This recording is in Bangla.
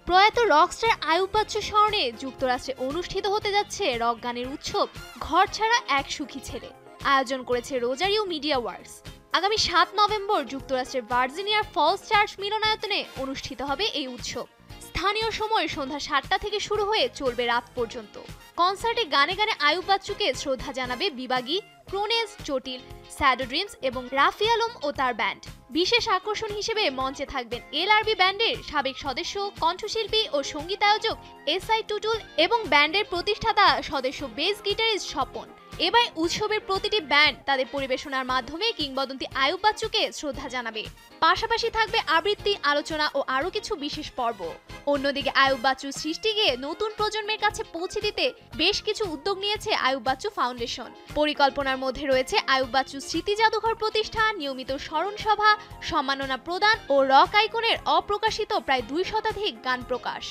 প্রয়াত রকস্টার আইয়ুব বাচ্চু স্মরণে যুক্তরাষ্ট্রে অনুষ্ঠিত হতে যাচ্ছে রক গানের উৎসব ঘর ছাড়া এক সুখী ছেলে। আয়োজন করেছে রোজারিও মিডিয়া ওয়ার্কস। আগামী 7 নভেম্বর যুক্তরাষ্ট্রের ভার্জিনিয়ার ফলস চার্চ মিলনায়তনে অনুষ্ঠিত হবে এই উৎসব। স্থানীয় সময় সন্ধ্যা 7টা থেকে শুরু হয়ে চলবে রাত পর্যন্ত। কনসার্টে গানে গানে আইয়ুব বাচ্চুকে শ্রদ্ধা জানাবে বিবাগী, ক্রোনেজ, জটিল, স্যাডো ড্রিমস এবং রাফি আলম ও তার ব্যান্ড। বিশেষ আকর্ষণ হিসেবে মঞ্চে থাকবেন এলআরবি ব্যান্ডের সাবেক সদস্য, কণ্ঠশিল্পী ও সঙ্গীতায়োজক এসআই টুটুল এবং ব্যান্ডের প্রতিষ্ঠাতা সদস্য বেস গিটারিস্ট স্বপন। এবার উৎসবের প্রতিটি ব্যান্ড তাদের পরিবেশনার মাধ্যমে কিংবদন্তি আইয়ুব বাচ্চুকে শ্রদ্ধা জানাবে। পাশাপাশি থাকবে আবৃত্তি, আলোচনা ও আরও কিছু বিশেষ পর্ব। অন্যদিকে আইয়ুব বাচ্চুর সৃষ্টিকে নতুন প্রজন্মের কাছে পৌঁছে দিতে বেশ কিছু উদ্যোগ নিয়েছে আইয়ুব বাচ্চু ফাউন্ডেশন। পরিকল্পনার মধ্যে রয়েছে আইয়ুব বাচ্চু স্মৃতি জাদুঘর প্রতিষ্ঠা, নিয়মিত স্মরণ সভা, সম্মাননা প্রদান ও রক আইকনের অপ্রকাশিত প্রায় 2 শতাধিক গান প্রকাশ।